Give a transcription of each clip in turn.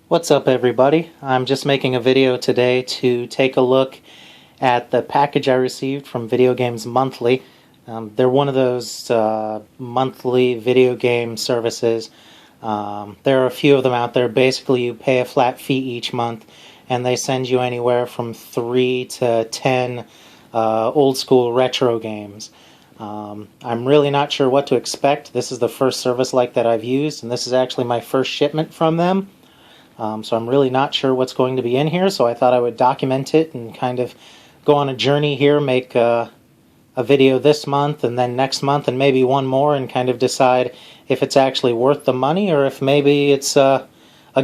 What's up, everybody? I'm just making a video today to take a look at the package I received from Video Games Monthly. They're one of those monthly video game services. There are a few of them out there. Basically, you pay a flat fee each month, and they send you anywhere from 3 to 10 old-school retro games. I'm really not sure what to expect. This is the first service like that I've used, and this is actually my first shipment from them. So I'm really not sure what's going to be in here, so I thought I would document it and kind of go on a journey here, make a video this month and then next month and maybe one more, and kind of decide if it's actually worth the money or if maybe it's a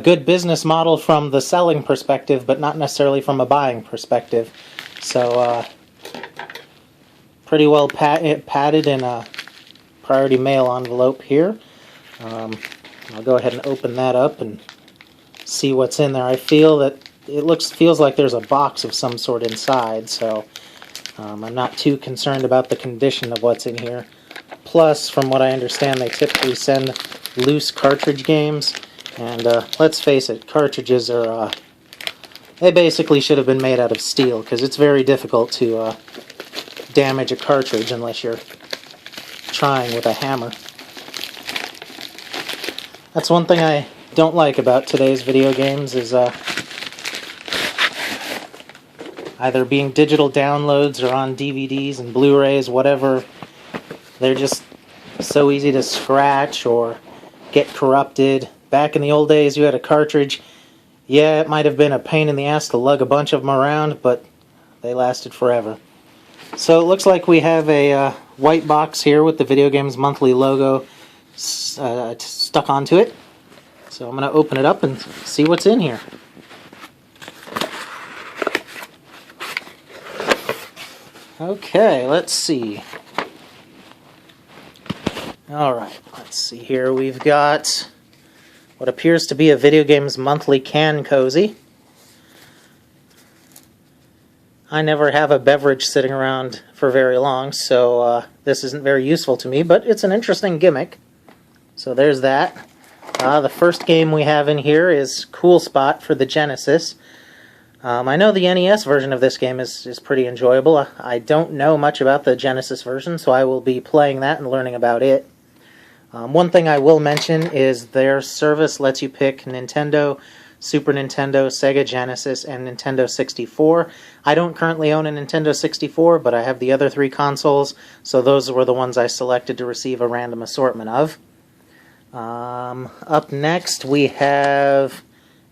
good business model from the selling perspective but not necessarily from a buying perspective. So pretty well padded in a priority mail envelope here. I'll go ahead and open that up and see what's in there. I feel that it feels like there's a box of some sort inside, so I'm not too concerned about the condition of what's in here. Plus, from what I understand, they typically send loose cartridge games, and let's face it, cartridges are, they basically should have been made out of steel, because it's very difficult to damage a cartridge unless you're trying with a hammer. That's one thing I don't like about today's video games is either being digital downloads or on DVDs and Blu-rays, whatever. They're just so easy to scratch or get corrupted. Back in the old days, you had a cartridge. Yeah, it might have been a pain in the ass to lug a bunch of them around, but they lasted forever. So it looks like we have a white box here with the Video Games Monthly logo stuck onto it. So I'm going to open it up and see what's in here. Okay, let's see. Alright, let's see here. We've got what appears to be a Video Games Monthly can cozy. I never have a beverage sitting around for very long, so this isn't very useful to me, but it's an interesting gimmick. So there's that. The first game we have in here is Cool Spot for the Genesis. I know the NES version of this game is pretty enjoyable. I don't know much about the Genesis version, so I will be playing that and learning about it. One thing I will mention is their service lets you pick Nintendo, Super Nintendo, Sega Genesis, and Nintendo 64. I don't currently own a Nintendo 64, but I have the other three consoles, so those were the ones I selected to receive a random assortment of. Up next we have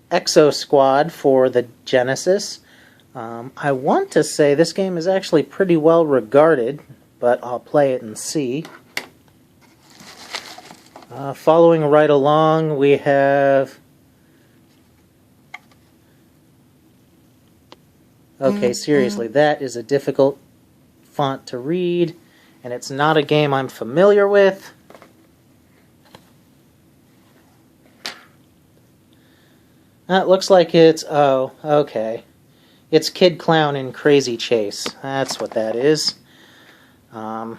EXO Squad for the Genesis. I want to say this game is actually pretty well regarded, but I'll play it and see. Following right along we have... Okay, seriously, that is a difficult font to read, and it's not a game I'm familiar with. It looks like it's... oh, okay. It's Kid Clown in Crazy Chase. That's what that is. I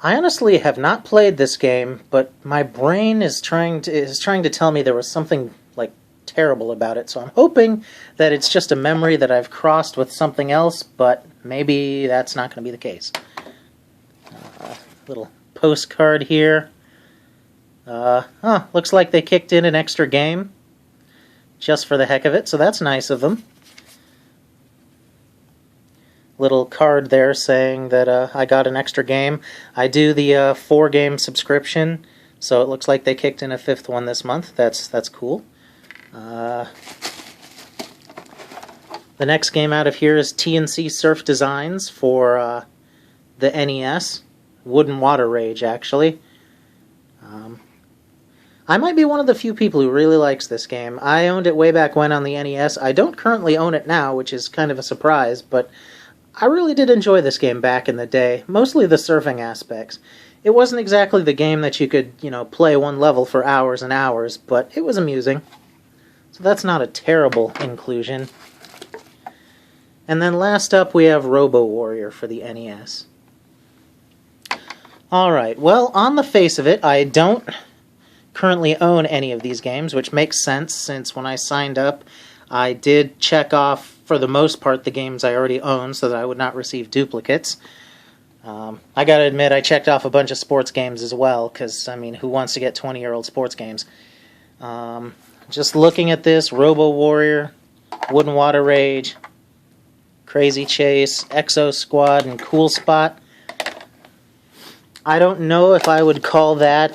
honestly have not played this game, but my brain is trying to tell me there was something like terrible about it. So I'm hoping that it's just a memory that I've crossed with something else, but maybe that's not going to be the case. Little postcard here. Looks like they kicked in an extra game just for the heck of it, so that's nice of them. Little card there saying that I got an extra game. I do the 4-game subscription, so it looks like they kicked in a 5th one this month. That's cool. The next game out of here is TNC Surf Designs for the NES. Wood and Water Rage, actually. I might be one of the few people who really likes this game. I owned it way back when on the NES. I don't currently own it now, which is kind of a surprise, but I really did enjoy this game back in the day. Mostly the surfing aspects. It wasn't exactly the game that you could, play one level for hours and hours, but it was amusing. So that's not a terrible inclusion. And then last up we have Robo Warrior for the NES. Alright, well, on the face of it, I don't currently own any of these games, which makes sense since when I signed up, I did check off, for the most part, the games I already own so that I would not receive duplicates. I gotta admit, I checked off a bunch of sports games as well, because, I mean, who wants to get 20-year-old sports games? Just looking at this, Robo Warrior, Wood and Water Rage, Crazy Chase, EXO Squad, and Cool Spot. I don't know if I would call that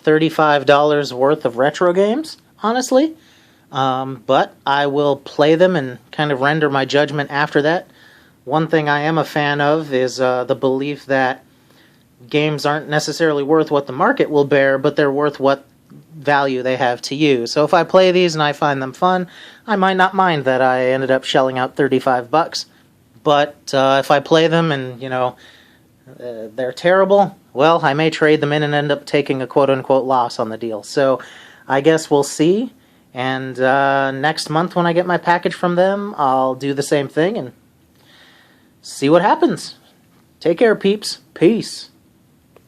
$35 worth of retro games, honestly. But I will play them and kind of render my judgment after that. One thing I am a fan of is the belief that games aren't necessarily worth what the market will bear, but they're worth what value they have to you. So if I play these and I find them fun, I might not mind that I ended up shelling out $35. But if I play them and, you know, they're terrible, well, I may trade them in and end up taking a quote-unquote loss on the deal. So I guess we'll see. And next month when I get my package from them, I'll do the same thing and see what happens. Take care, peeps. Peace.